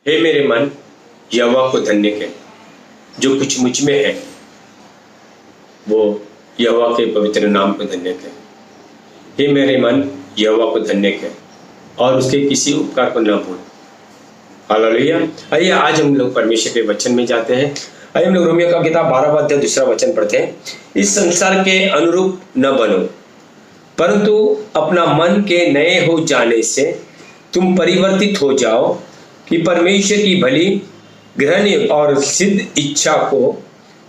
हे मेरे मन, यहोवा को धन्य कह। जो कुछ मुझ में है वो यहोवा के पवित्र नाम को धन्य कह। हे मेरे मन, यहोवा को धन्य कह और उसके किसी उपकार को न भूल। हालेलुया। आइए आज हम लोग परमेश्वर के वचन में जाते हैं। आइए हम लोग रोमियो का किताब 12वां अध्याय 2 वचन पढ़ते हैं। इस संसार के अनुरूप न बनो, परंतु अपना मन के नए हो जाने से तुम परिवर्तित हो जाओ कि परमेश्वर की भली, ग्रहणीय और सिद्ध इच्छा को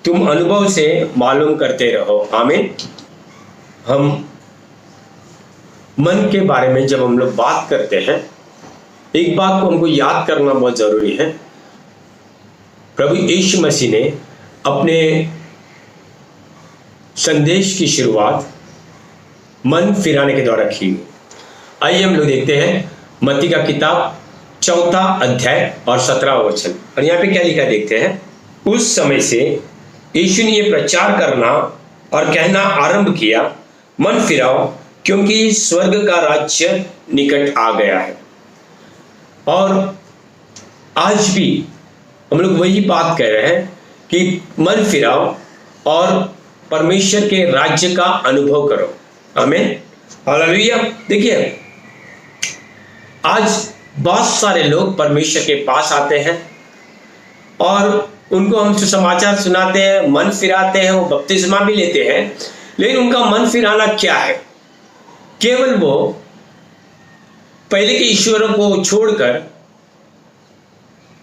तुम अनुभव से मालूम करते रहो। आमीन। हम मन के बारे में जब हम लोग बात करते हैं, एक बात को हमको याद करना बहुत जरूरी है। प्रभु यीशु मसीह ने अपने संदेश की शुरुआत मन फिराने के द्वारा की। आइए हम लोग देखते हैं मत्ती का किताब 4 अध्याय और 17 वचन। और यहाँ पे क्या लिखा देखते हैं। उस समय से यीशु ने यह प्रचार करना और कहना आरंभ किया, मन फिराओ क्योंकि स्वर्ग का राज्य निकट आ गया है। और आज भी हम लोग वही बात कह रहे हैं कि मन फिराओ और परमेश्वर के राज्य का अनुभव करो। आमीन। हालेलुया। देखिए, आज बहुत सारे लोग परमेश्वर के पास आते हैं और उनको हम सुसमाचार सुनाते हैं, मन फिराते हैं, वो बपतिस्मा भी लेते हैं, लेकिन उनका मन फिराना क्या है? केवल वो पहले के ईश्वरों को छोड़कर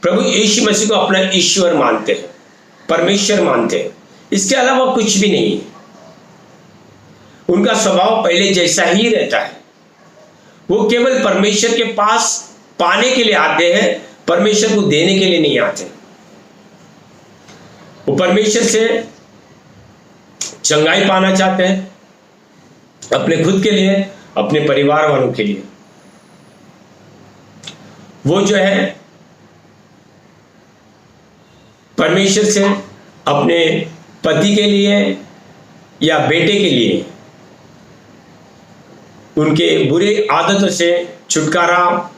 प्रभु यीशु मसीह को अपना ईश्वर मानते हैं, परमेश्वर मानते हैं। इसके अलावा कुछ भी नहीं है। उनका स्वभाव पहले जैसा ही रहता है। वो केवल परमेश्वर के पास पाने के लिए आते हैं, परमेश्वर को देने के लिए नहीं आते। वो परमेश्वर से चंगाई पाना चाहते हैं, अपने खुद के लिए, अपने परिवार वालों के लिए। वो जो है परमेश्वर से अपने पति के लिए या बेटे के लिए उनके बुरे आदतों से छुटकारा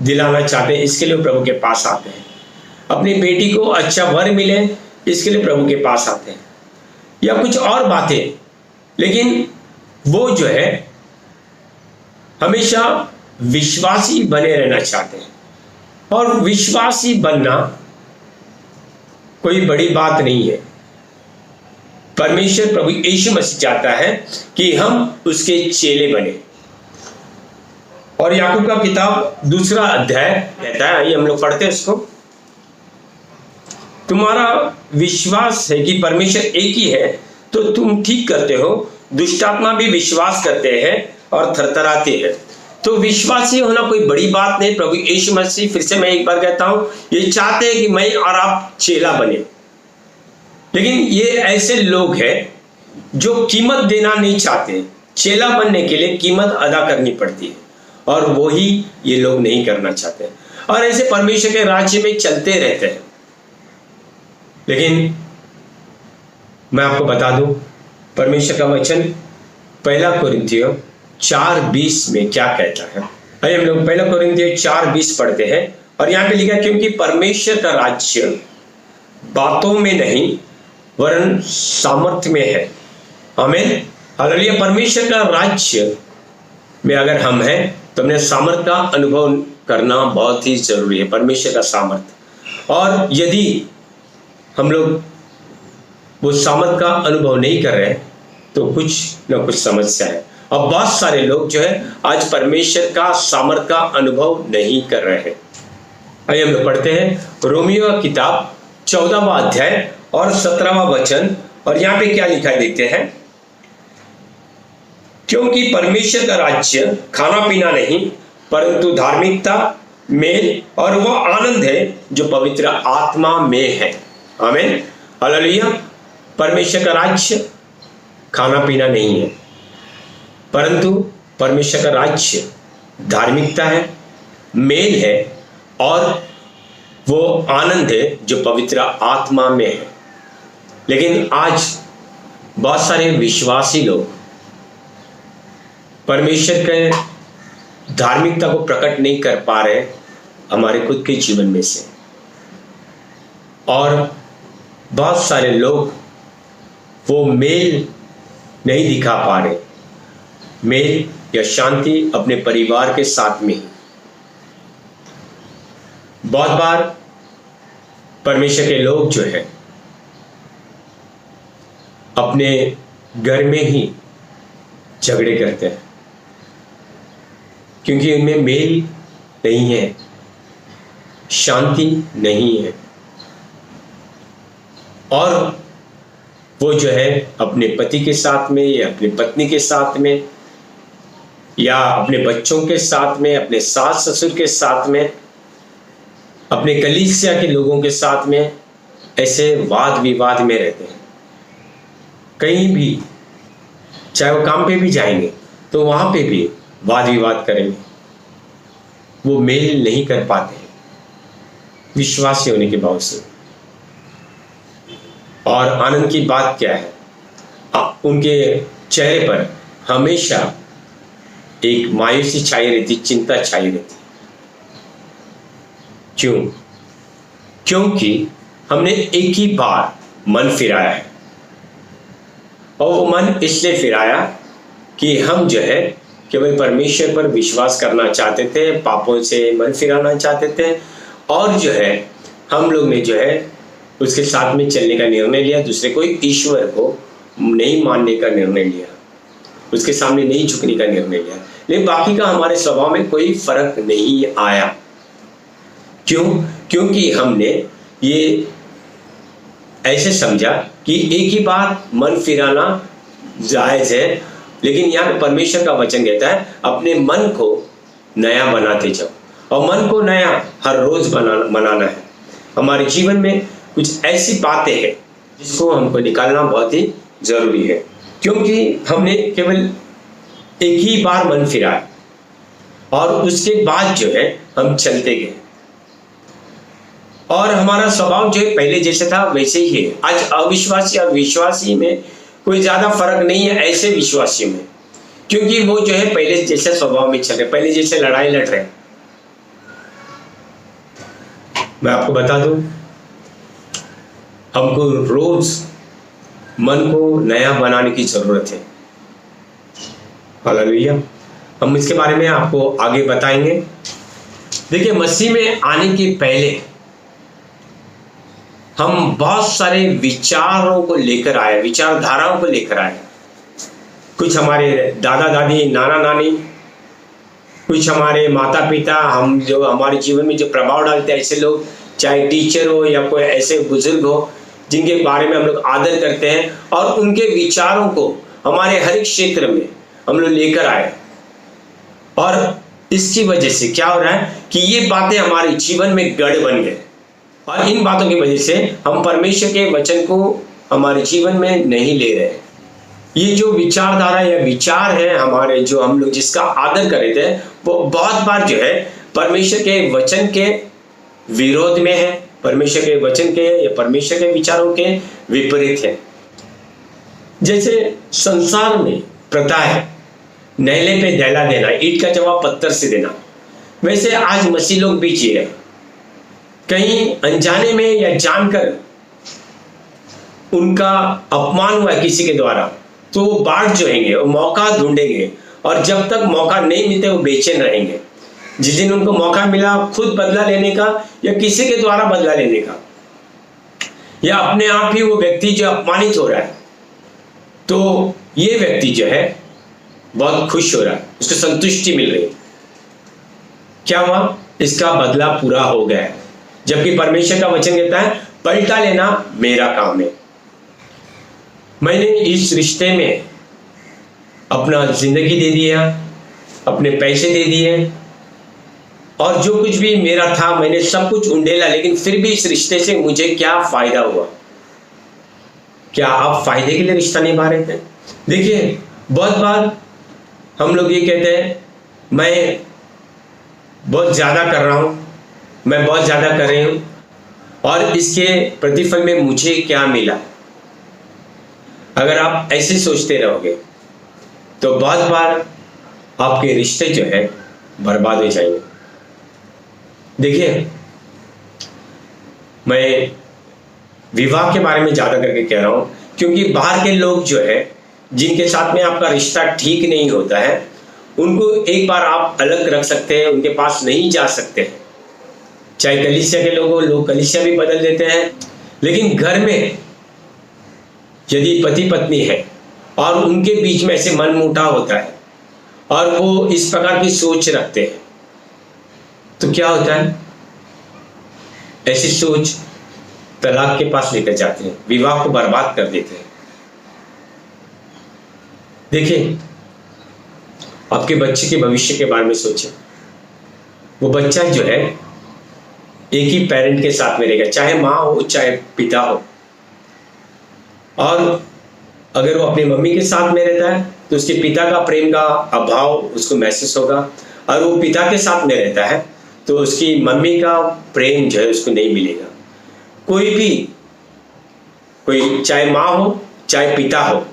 दिलाना चाहते हैं। इसके लिए वो प्रभु के पास आते हैं। अपनी बेटी को अच्छा वर मिले, इसके लिए प्रभु के पास आते हैं, या कुछ और बातें। लेकिन वो जो है हमेशा विश्वासी बने रहना चाहते हैं। और विश्वासी बनना कोई बड़ी बात नहीं है। परमेश्वर प्रभु यीशु मसीह चाहता है कि हम उसके चेले बने। और याकूब का किताब 2 अध्याय कहता है, आइए हम लोग पढ़ते हैं इसको। तुम्हारा विश्वास है कि परमेश्वर एक ही है तो तुम ठीक करते हो। दुष्टात्मा भी विश्वास करते हैं और थरथराते हैं। तो विश्वासी होना कोई बड़ी बात नहीं। प्रभु यीशु मसीह, फिर से मैं एक बार कहता हूं, ये चाहते हैं कि मैं और आप चेला बने। लेकिन ये ऐसे लोग हैं जो कीमत देना नहीं चाहते। चेला बनने के लिए कीमत अदा करनी पड़ती है और वो ही ये लोग नहीं करना चाहते और ऐसे परमेश्वर के राज्य में चलते रहते हैं। लेकिन मैं आपको बता दूं, परमेश्वर का वचन 1 कोरिन्थियों 4:20 में क्या कहता है। आइए हम लोग 1 कोरिन्थियों 4:20 पढ़ते हैं। और यहाँ पे लिखा है, क्योंकि परमेश्वर का राज्य बातों में नहीं वरन सामर्थ्य में है। आमीन। हालेलुया। परमेश्वर का राज्य में अगर हम हैं तो हमने सामर्थ्य का अनुभव करना बहुत ही जरूरी है, परमेश्वर का सामर्थ्य। और यदि हम लोग वो सामर्थ्य का अनुभव नहीं कर रहे तो कुछ न कुछ समस्या है। अब बहुत सारे लोग जो है आज परमेश्वर का सामर्थ्य का अनुभव नहीं कर रहे हैं। आइए हम लोग पढ़ते हैं रोमियो का किताब 14वां अध्याय और 17वां वचन। और यहाँ पे क्या लिखा देखते हैं। क्योंकि परमेश्वर का राज्य खाना पीना नहीं परंतु धार्मिकता, मेल और वह आनंद है जो पवित्र आत्मा में है। आमीन। हालेलुया। परमेश्वर का राज्य खाना पीना नहीं है, परंतु परमेश्वर का राज्य धार्मिकता है, मेल है और वो आनंद है जो पवित्र आत्मा में है। लेकिन आज बहुत सारे विश्वासी लोग परमेश्वर के धार्मिकता को प्रकट नहीं कर पा रहे हमारे खुद के जीवन में से। और बहुत सारे लोग वो मेल नहीं दिखा पा रहे, मेल या शांति अपने परिवार के साथ में ही। बहुत बार परमेश्वर के लोग जो है अपने घर में ही झगड़े करते हैं, क्योंकि उनमें मेल नहीं है, शांति नहीं है। और वो जो है अपने पति के साथ में या अपनी पत्नी के साथ में या अपने बच्चों के साथ में, अपने सास ससुर के साथ में, अपने कलीसिया के लोगों के साथ में ऐसे वाद विवाद में रहते हैं। कहीं भी, चाहे वो काम पे भी जाएंगे तो वहां पे भी वाद विवाद करेंगे। वो मेल नहीं कर पाते विश्वासी होने के बावजूद। और आनंद की बात क्या है, उनके चेहरे पर हमेशा एक मायूसी छाई रहती, चिंता छाई रहती। क्यों? क्योंकि हमने एक ही बार मन फिराया है, और वो मन इसलिए फिराया कि हम जो है केवल परमेश्वर पर विश्वास करना चाहते थे, पापों से मन फिराना चाहते थे, और जो है हम लोग ने जो है उसके साथ में चलने का निर्णय लिया, दूसरे को, ईश्वर को नहीं मानने का निर्णय लिया, उसके सामने नहीं झुकने का निर्णय लिया। लेकिन बाकी का हमारे स्वभाव में कोई फर्क नहीं आया। क्यों? क्योंकि हमने ये ऐसे समझा कि एक ही बार मन फिराना जायज है, लेकिन यहाँ पे परमेश्वर का वचन कहता है अपने मन को नया बनाते जाओ, और मन को नया हर रोज बनाना है। हमारे जीवन में कुछ ऐसी बातें हैं जिसको हमको निकालना बहुत ही जरूरी है, क्योंकि हमने केवल एक ही बार मन फिराया और उसके बाद जो है हम चलते गए, और हमारा स्वभाव जो है पहले जैसे था वैसे ही है। आज अविश्वासी और विश्वासी में कोई ज्यादा फर्क नहीं है, ऐसे विश्वासी में, क्योंकि वो जो है पहले जैसे स्वभाव में चल रहे, पहले जैसे लड़ाई लड़ रहे। मैं आपको बता दूं, हमको रोज मन को नया बनाने की जरूरत है। हालेलुया। हम इसके बारे में आपको आगे बताएंगे। देखिए, मसीह में आने के पहले हम बहुत सारे विचारों को लेकर आए, विचारधाराओं को लेकर आए। कुछ हमारे दादा दादी, नाना नानी, कुछ हमारे माता पिता, हम जो हमारे जीवन में जो प्रभाव डालते हैं ऐसे लोग, चाहे टीचर हो या कोई ऐसे बुजुर्ग हो जिनके बारे में हम लोग आदर करते हैं, और उनके विचारों को हमारे हर एक क्षेत्र में हम लोग लेकर आए। और इसकी वजह से क्या हो रहा है कि ये बातें हमारे जीवन में गढ़ बन गए, और इन बातों की वजह से हम परमेश्वर के वचन को हमारे जीवन में नहीं ले रहे। ये जो विचारधारा या विचार है हमारे, जो हम लोग जिसका आदर कर रहे थे, वो बहुत बार जो है परमेश्वर के वचन के विरोध में है, परमेश्वर के वचन के या परमेश्वर के विचारों के विपरीत है। जैसे संसार में प्रथा है नहले पे दहला देना, ईंट का जवाब पत्थर से देना, वैसे आज मसीह लोग भी जी रहे। कहीं अनजाने में या जानकर उनका अपमान हुआ किसी के द्वारा, तो वो बाट जोएंगे और मौका ढूंढेंगे, और जब तक मौका नहीं मिलते वो बेचैन रहेंगे। जिस दिन उनको मौका मिला खुद बदला लेने का या किसी के द्वारा बदला लेने का, या अपने आप ही वो व्यक्ति जो अपमानित हो रहा है, तो ये व्यक्ति जो है बहुत खुश हो रहा है, उसको संतुष्टि मिल रही है। क्या हुआ? इसका बदला पूरा हो गया है। जबकि परमेश्वर का वचन कहता है पलटा लेना मेरा काम है। मैंने इस रिश्ते में अपना जिंदगी दे दिया, अपने पैसे दे दिए, और जो कुछ भी मेरा था मैंने सब कुछ उंडेला, लेकिन फिर भी इस रिश्ते से मुझे क्या फायदा हुआ? क्या आप फायदे के लिए रिश्ता निभा रहे थे? देखिए, बहुत बार हम लोग ये कहते हैं मैं बहुत ज्यादा कर रहा हूं, मैं बहुत ज्यादा कर रही हूं, और इसके प्रतिफल में मुझे क्या मिला? अगर आप ऐसे सोचते रहोगे तो बहुत बार आपके रिश्ते जो है बर्बाद हो जाएंगे। देखिए, मैं विवाह के बारे में ज्यादा करके कह रहा हूं क्योंकि बाहर के लोग जो है, जिनके साथ में आपका रिश्ता ठीक नहीं होता है, उनको एक बार आप अलग रख सकते हैं, उनके पास नहीं जा सकते हैं। चाहे कलीसिया के लोग कलीसिया भी बदल देते हैं, लेकिन घर में यदि पति पत्नी है और उनके बीच में ऐसे मनमुटाव होता है और वो इस प्रकार की सोच रखते हैं, तो क्या होता है? ऐसी सोच तलाक के पास लेकर जाते हैं, विवाह को बर्बाद कर देते हैं। देखिए, आपके बच्चे के भविष्य के बारे में सोचें। वो बच्चा जो है एक ही पेरेंट के साथ में रहेगा, चाहे माँ हो चाहे पिता हो, और अगर वो अपनी मम्मी के साथ में रहता है तो उसके पिता का प्रेम का अभाव उसको महसूस होगा, और वो पिता के साथ में रहता है तो उसकी मम्मी का प्रेम जो है उसको नहीं मिलेगा। कोई चाहे माँ हो चाहे पिता हो,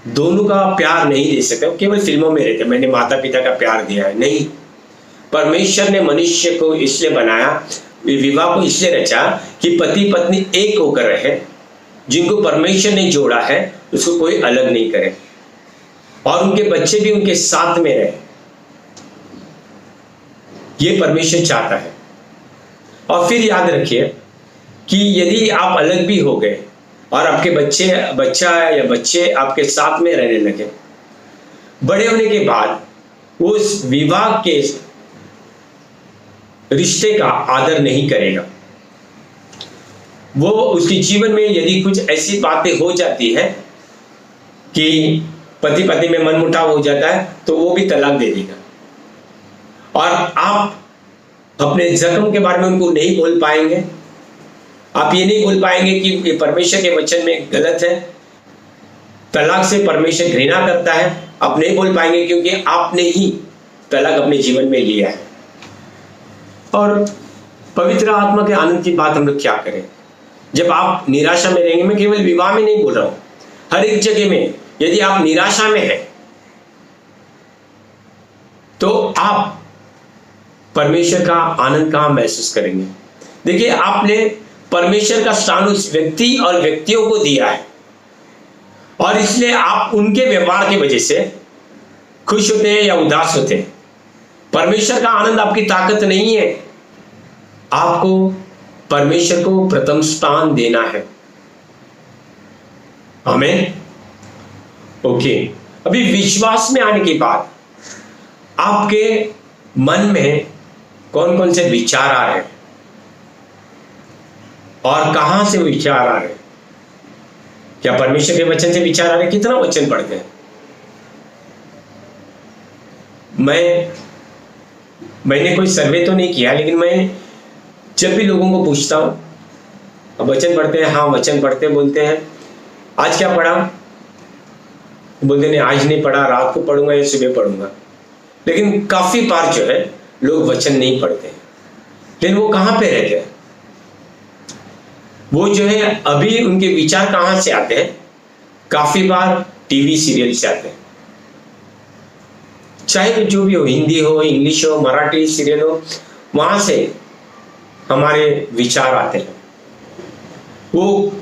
दोनों का प्यार नहीं दे सकते। केवल फिल्मों में रहते मैंने माता पिता का प्यार दिया है, नहीं। परमेश्वर ने मनुष्य को इसलिए बनाया, विवाह को इसलिए रचा कि पति पत्नी एक होकर रहे। जिनको परमेश्वर ने जोड़ा है उसको कोई अलग नहीं करे, और उनके बच्चे भी उनके साथ में रहे। ये परमेश्वर चाहता है। और फिर याद रखिए कि यदि आप अलग भी हो गए और आपके बच्चे आपके साथ में रहने लगे, बड़े होने के बाद उस विवाह के रिश्ते का आदर नहीं करेगा। वो उसके जीवन में यदि कुछ ऐसी बातें हो जाती है कि पति पत्नी में मनमुटाव हो जाता है, तो वो भी तलाक दे देगा। और आप अपने जख्म के बारे में उनको नहीं बोल पाएंगे। आप ये नहीं बोल पाएंगे कि ये परमेश्वर के वचन में गलत है, तलाक से परमेश्वर घृणा करता है। आप नहीं बोल पाएंगे क्योंकि आपने ही तलाक अपने जीवन में लिया है। और पवित्र आत्मा के आनंद की बात हम लोग क्या करें जब आप निराशा में रहेंगे? मैं केवल विवाह में नहीं बोल रहा हूं, हर एक जगह में यदि आप निराशा में हैं तो आप परमेश्वर का आनंद कहां महसूस करेंगे? देखिए, आपने परमेश्वर का स्थान उस व्यक्ति और व्यक्तियों को दिया है, और इसलिए आप उनके व्यवहार की वजह से खुश होते हैं या उदास होते हैं। परमेश्वर का आनंद आपकी ताकत नहीं है, आपको परमेश्वर को प्रथम स्थान देना है। आमीन। ओके, अभी विश्वास में आने के बाद आपके मन में कौन कौन से विचार आ रहे हैं और कहां से विचार आ रहे हैं? क्या परमेश्वर के वचन से विचार आ रहे हैं? कितना वचन पढ़ते हैं? मैंने कोई सर्वे तो नहीं किया, लेकिन मैं जब भी लोगों को पूछता हूं, अब वचन पढ़ते हैं? हाँ वचन पढ़ते हैं। बोलते हैं आज क्या पढ़ा? बोलते नहीं आज नहीं पढ़ा, रात को पढ़ूंगा या सुबह पढ़ूंगा। लेकिन काफी बार जो है लोग वचन नहीं पढ़ते हैं। लेकिन वो कहां पे रहते हैं? वो जो है अभी उनके विचार कहां से आते हैं? काफी बार टीवी सीरियल से आते हैं। चाहे जो भी हो, हिंदी हो, इंग्लिश हो, मराठी सीरियल हो, वहां से हमारे विचार आते हैं। वो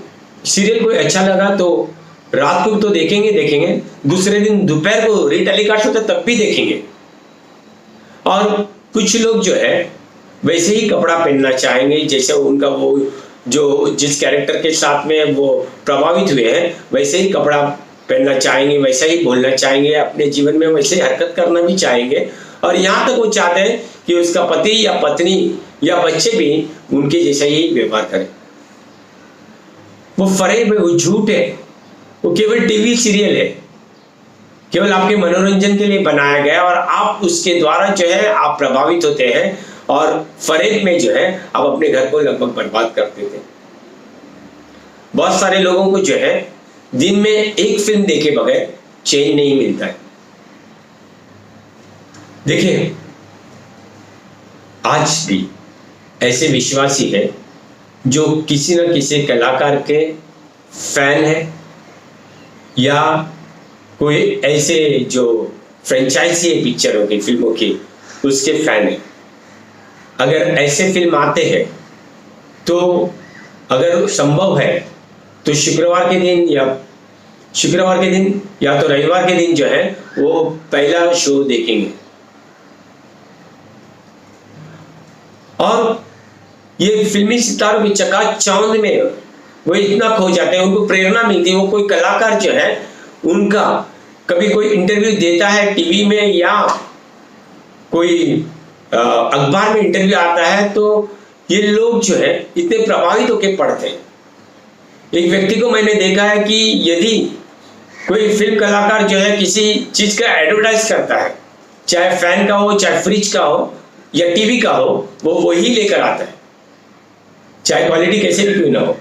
सीरियल कोई अच्छा लगा तो रात को तो देखेंगे, दूसरे दिन दोपहर को रीटेलीकास्ट होता तब भी देखेंगे। और कुछ लोग जो है वैसे ही कपड़ा पहनना चाहेंगे जैसे उनका वो जो जिस कैरेक्टर के साथ में वो प्रभावित हुए हैं, वैसे ही कपड़ा पहनना चाहेंगे, वैसा ही बोलना चाहेंगे, अपने जीवन में वैसे हरकत करना भी चाहेंगे। और यहाँ तक वो चाहते हैं कि उसका पति या पत्नी या बच्चे भी उनके जैसा ही व्यवहार करें। वो फरेब है, वो झूठ है, वो केवल टीवी सीरियल है, केवल आपके मनोरंजन के लिए बनाया गया, और आप उसके द्वारा जो है आप प्रभावित होते हैं, और फरेब में जो है आप अपने घर को लगभग बर्बाद कर देते हैं। बहुत सारे लोगों को जो है दिन में एक फिल्म देखे बगैर चैन नहीं मिलता है। देखिए, आज भी ऐसे विश्वासी है जो किसी न किसी कलाकार के फैन है, या कोई ऐसे जो फ्रेंचाइजी है पिक्चरों की, फिल्मों की, उसके फैन है। अगर ऐसे फिल्म आते हैं तो अगर संभव है तो शुक्रवार के दिन या तो रविवार के दिन जो है वो पहला शो देखेंगे। और ये फिल्मी सितारों की चकाचौंध में वो इतना खो जाते हैं, उनको प्रेरणा मिलती है। वो कोई कलाकार जो है उनका कभी कोई इंटरव्यू देता है टीवी में या कोई अखबार में इंटरव्यू आता है तो ये लोग जो है इतने प्रभावित होकर पढ़ते हैं। एक व्यक्ति को मैंने देखा है कि यदि कोई फिल्म कलाकार जो है किसी चीज का एडवर्टाइज करता है, चाहे फैन का हो, चाहे फ्रिज का हो या टीवी का हो, वो वही लेकर आता है, चाहे क्वालिटी कैसे भी क्यों ना हो।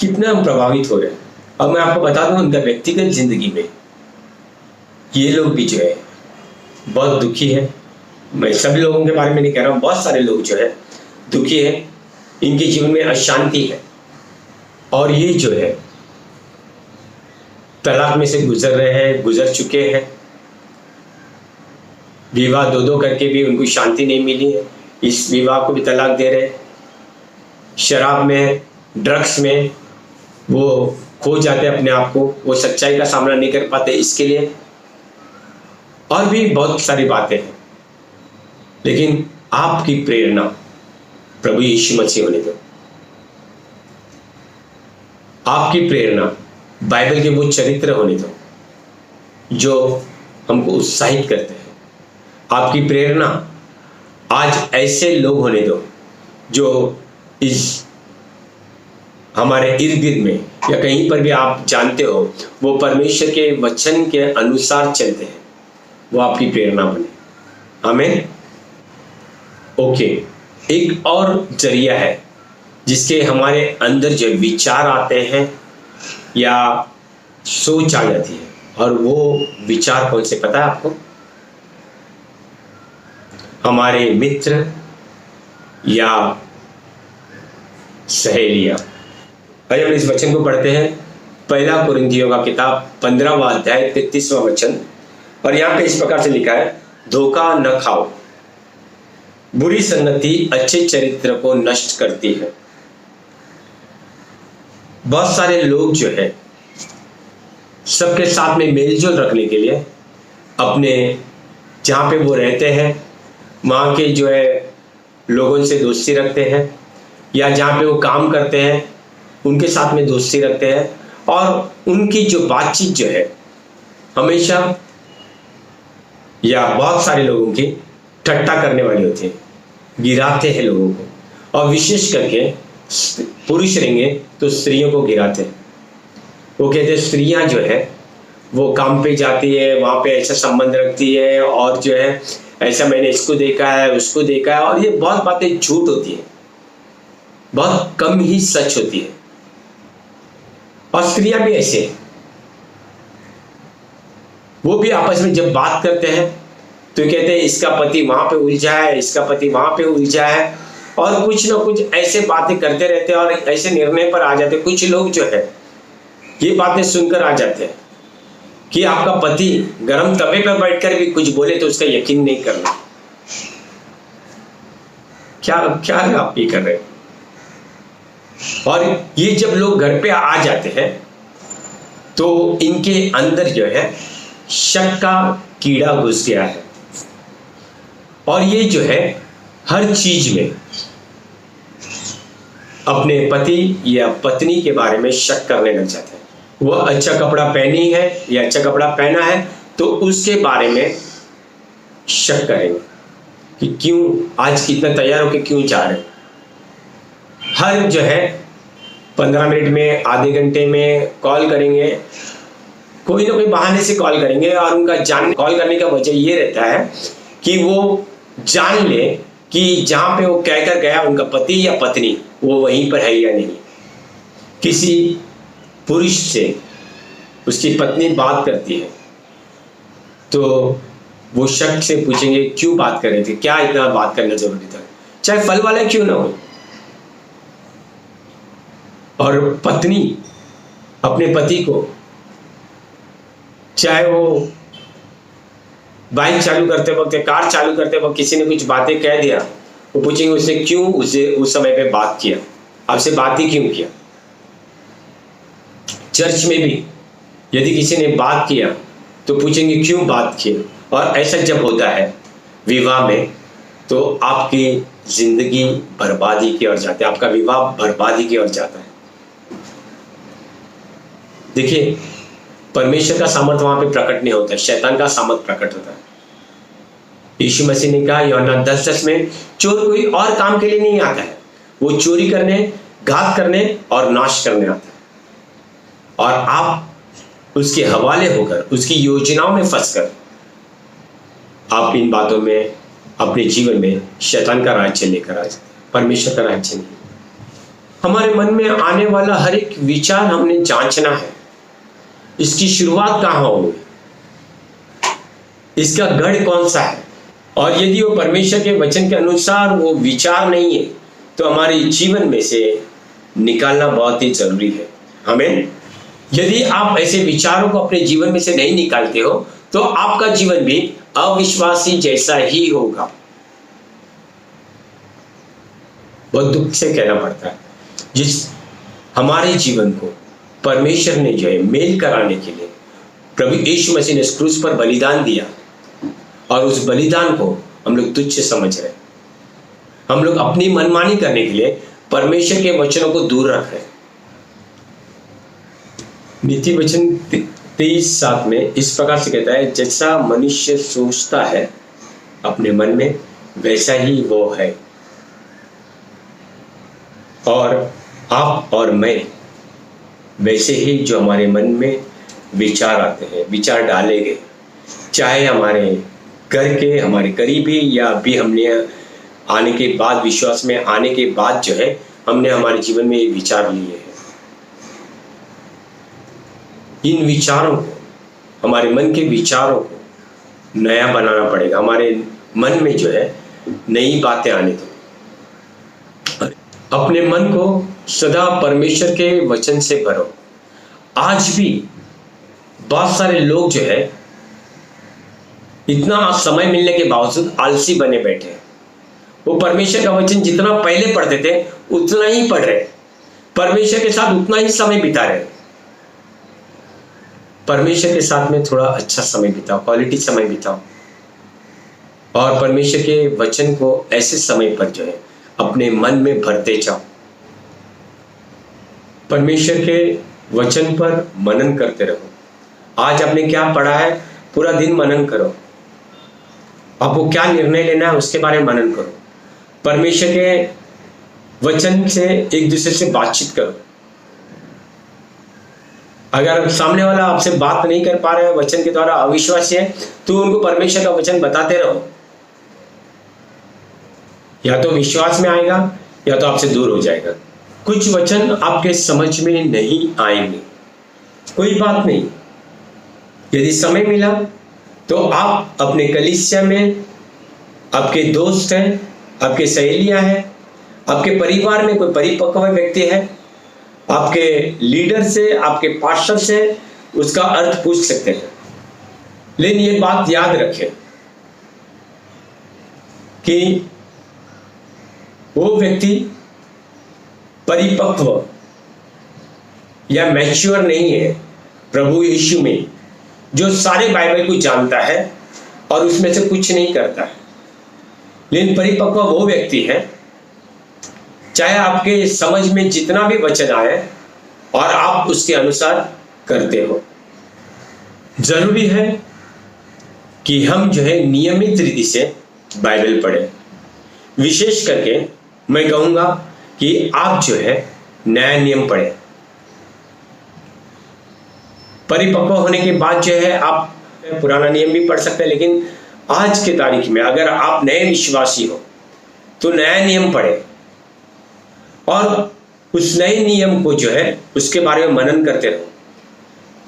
कितना हम प्रभावित हो रहे हैं। अब मैं आपको बता दूं, उनका व्यक्तिगत जिंदगी में ये लोग भी जो है बहुत दुखी है। मैं सभी लोगों के बारे में नहीं कह रहा हूं, बहुत सारे लोग जो है दुखी है, इनके जीवन में अशांति है और ये जो है तलाक में से गुजर चुके हैं। विवाह दो करके भी उनको शांति नहीं मिली है, इस विवाह को भी तलाक दे रहे। शराब में, ड्रग्स में वो खो जाते अपने आप को, वो सच्चाई का सामना नहीं कर पाते इसके लिए। और भी बहुत सारी बातें हैं, लेकिन आपकी प्रेरणा प्रभु यीशु मसीह होने दो। आपकी प्रेरणा बाइबल के वो चरित्र होने दो जो हमको उत्साहित करते हैं। आपकी प्रेरणा आज ऐसे लोग होने दो जो इस हमारे इर्द गिर्द में या कहीं पर भी आप जानते हो वो परमेश्वर के वचन के अनुसार चलते हैं, वो आपकी प्रेरणा बने। आमीन। ओके, एक और जरिया है जिसके हमारे अंदर जो विचार आते हैं या सोच आ जाती है, और वो विचार कौन से पता है आपको? हमारे मित्र या सहेलियां। आइए हम इस वचन को पढ़ते हैं। पहला कुरिन्थियों का किताब 15वां अध्याय 33वां वचन, और यहाँ पे इस प्रकार से लिखा है, धोखा न खाओ, बुरी संगति अच्छे चरित्र को नष्ट करती है। बहुत सारे लोग जो है सबके साथ में मेलजोल रखने के लिए अपने जहाँ पे वो रहते हैं वहाँ के जो है लोगों से दोस्ती रखते हैं, या जहाँ पे वो काम करते हैं उनके साथ में दोस्ती रखते हैं, और उनकी जो बातचीत जो है हमेशा या बहुत सारे लोगों की ठट्टा करने वाली होती है, गिराते हैं लोगों को। और विशेष करके पुरुष रहेंगे तो स्त्रियों को गिराते हैं। वो कहते हैं स्त्रियां जो है वो काम पे जाती है, वहाँ पे ऐसा संबंध रखती है, और जो है ऐसा मैंने इसको देखा है, उसको देखा है, और ये बहुत बातें झूठ होती है, बहुत कम ही सच होती है। और स्त्रियां भी ऐसे हैं, वो भी आपस में जब बात करते हैं तो कहते हैं इसका पति वहां पे उलझा है, इसका पति वहां पे उलझा है, और कुछ ना कुछ ऐसे बातें करते रहते हैं और ऐसे निर्णय पर आ जाते हैं। कुछ लोग जो है ये बातें सुनकर आ जाते हैं कि आपका पति गर्म तवे पर बैठकर भी कुछ बोले तो उसका यकीन नहीं करना। क्या क्या आप ये कर रहे हैं? और ये जब लोग घर पे आ जाते हैं तो इनके अंदर जो है शक का कीड़ा घुस गया है, और ये जो है हर चीज में अपने पति या पत्नी के बारे में शक करने लग जाते हैं। वह अच्छा कपड़ा पहनी है या अच्छा कपड़ा पहना है तो उसके बारे में शक करेंगे कि क्यों आज कितना तैयार होकर क्यों जा रहे हैं। हर जो है 15 मिनट में, आधे घंटे में कॉल करेंगे, कोई ना कोई बहाने से कॉल करेंगे, और उनका कॉल करने का वजह ये रहता है कि वो जान ले कि जहाँ पे वो कहकर गया उनका पति या पत्नी वो वहीं पर है या नहीं। किसी पुरुष से उसकी पत्नी बात करती है तो वो शक से पूछेंगे क्यों बात कर रहे थे, क्या इतना बात करना जरूरी था, चाहे फल वाला क्यों ना हो। और पत्नी अपने पति को, चाहे वो बाइक चालू करते वक्त या कार चालू करते वक्त किसी ने कुछ बातें कह दिया, वो पूछेंगे उसने क्यों उसे उस समय पे बात किया, आपसे बात ही क्यों किया। चर्च में भी यदि किसी ने बात किया तो पूछेंगे क्यों बात की। और ऐसा जब होता है विवाह में तो आपकी जिंदगी बर्बादी की ओर जाती है, आपका विवाह बर्बादी की ओर जाता है। देखिए, परमेश्वर का सामर्थ वहां पे प्रकट नहीं होता है, शैतान का सामर्थ प्रकट होता है। यीशु मसीह ने कहा यूहन्ना 10:10 में, चोर कोई और काम के लिए नहीं आता है, वो चोरी करने, घात करने और नाश करने आता है। और आप उसके हवाले होकर, उसकी योजनाओं में फंसकर आप इन बातों में अपने जीवन में शैतान का राज्य लेकर आ जाते, परमेश्वर का राज्य नहीं। हमारे मन में आने वाला हर एक विचार हमने जांचना है, इसकी शुरुआत कहाँ होगी, इसका गढ़ कौन सा है। और यदि वो परमेश्वर के वचन के अनुसार वो विचार नहीं है तो हमारे जीवन में से निकालना बहुत ही जरूरी है। हमें यदि आप ऐसे विचारों को अपने जीवन में से नहीं निकालते हो तो आपका जीवन भी अविश्वासी जैसा ही होगा। बहुत दुख से कहना पड़ता है, जिस हमारे जीवन को परमेश्वर ने जो है मेल कराने के लिए प्रभु यीशु मसीह ने क्रूस पर बलिदान दिया, और उस बलिदान को हम लोग तुच्छ समझ रहे, हम लोग अपनी मनमानी करने के लिए परमेश्वर के वचनों को दूर रख रहे। नीति वचन 23:7 में इस प्रकार से कहता है, जैसा मनुष्य सोचता है अपने मन में वैसा ही वो है। और आप और मैं वैसे ही जो हमारे मन में विचार आते हैं, विचार डाले गए, चाहे हमारे घर के, हमारे करीबी, या अभी हमने आने के बाद, विश्वास में आने के बाद जो है हमने हमारे जीवन में ये विचार लिए हैं। इन विचारों को, हमारे मन के विचारों को नया बनाना पड़ेगा। हमारे मन में जो है नई बातें आने दो। अपने मन को सदा परमेश्वर के वचन से भरो। आज भी बहुत सारे लोग जो है इतना समय मिलने के बावजूद आलसी बने बैठे हैं। वो परमेश्वर का वचन जितना पहले पढ़ते थे उतना ही पढ़ रहे, परमेश्वर के साथ उतना ही समय बिता रहे। परमेश्वर के साथ में थोड़ा अच्छा समय बिताओ, क्वालिटी समय बिताओ, और परमेश्वर के वचन को ऐसे समय पर जो है अपने मन में भरते जाओ। परमेश्वर के वचन पर मनन करते रहो। आज आपने क्या पढ़ा है पूरा दिन मनन करो, आपको क्या निर्णय लेना है उसके बारे में मनन करो। परमेश्वर के वचन से एक दूसरे से बातचीत करो। अगर सामने वाला आपसे बात नहीं कर पा रहे हैं, वचन के द्वारा अविश्वासी है, तो उनको परमेश्वर का वचन बताते रहो। या तो विश्वास में आएगा या तो आपसे दूर हो जाएगा। कुछ वचन आपके समझ में नहीं आएंगे, कोई बात नहीं। यदि समय मिला तो आप अपने कलीसिया में, आपके दोस्त हैं, आपके सहेलियां हैं, आपके परिवार में कोई परिपक्व व्यक्ति है, आपके लीडर से, आपके पास्टर से उसका अर्थ पूछ सकते हैं। लेकिन ये बात याद रखें कि वो व्यक्ति परिपक्व या मैच्योर नहीं है प्रभु यीशु में, जो सारे बाइबल को जानता है और उसमें से कुछ नहीं करता है। लेकिन परिपक्व वो व्यक्ति है, चाहे आपके समझ में जितना भी वचन आए और आप उसके अनुसार करते हो। जरूरी है कि हम जो है नियमित रीति से बाइबल पढ़ें। विशेष करके मैं कहूंगा कि आप जो है नया नियम पढ़ें। परिपक्व होने के बाद जो है आप पुराना नियम भी पढ़ सकते हैं, लेकिन आज के तारीख में अगर आप नए विश्वासी हो तो नया नियम पढ़े और उस नए नियम को जो है उसके बारे में मनन करते रहो।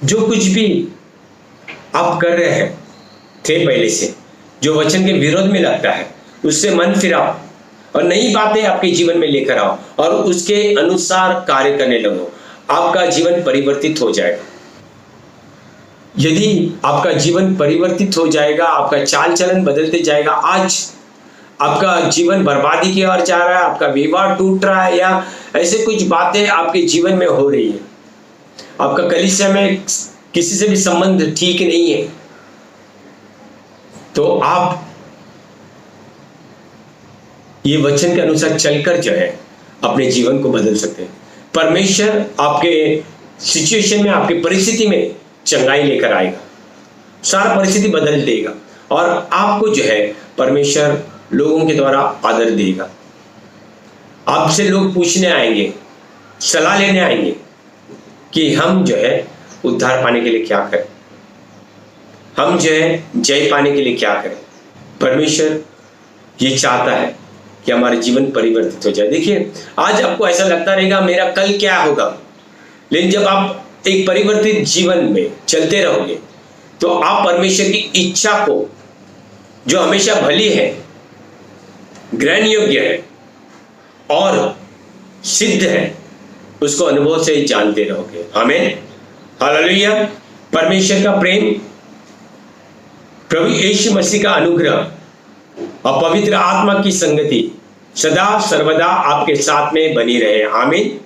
जो कुछ भी आप कर रहे हैं थे पहले से, जो वचन के विरोध में लगता है, उससे मन फिराओ और नई बातें आपके जीवन में लेकर आओ और उसके अनुसार कार्य करने लगो। आपका जीवन परिवर्तित हो जाएगा। यदि आपका जीवन परिवर्तित हो जाएगा, आपका चाल चलन बदलते जाएगा, आज आपका जीवन बर्बादी की ओर जा रहा है, आपका विवाह टूट रहा है, या ऐसे कुछ बातें आपके जीवन में हो रही है, आपका कलीसिया में किसी से भी संबंध ठीक नहीं है, तो आप ये वचन के अनुसार चलकर जो है अपने जीवन को बदल सकते हैं। परमेश्वर आपके सिचुएशन में, आपकी परिस्थिति में चंगाई लेकर आएगा, सारा परिस्थिति बदल देगा, और आपको जो है परमेश्वर लोगों के द्वारा आदर देगा। आपसे लोग पूछने आएंगे, सलाह लेने आएंगे कि हम जो है उद्धार पाने के लिए क्या करें, हम जो है जय पाने के लिए क्या करें। परमेश्वर ये चाहता है कि हमारे जीवन परिवर्तित हो जाए। देखिए, आज आपको ऐसा लगता रहेगा मेरा कल क्या होगा, लेकिन जब आप एक परिवर्तित जीवन में चलते रहोगे तो आप परमेश्वर की इच्छा को, जो हमेशा भली है, ग्रहण योग्य है और सिद्ध है, उसको अनुभव से जानते रहोगे। आमीन, हालेलुया। परमेश्वर का प्रेम, प्रभु यीशु मसीह का अनुग्रह और पवित्र आत्मा की संगति सदा सर्वदा आपके साथ में बनी रहे। आमीन।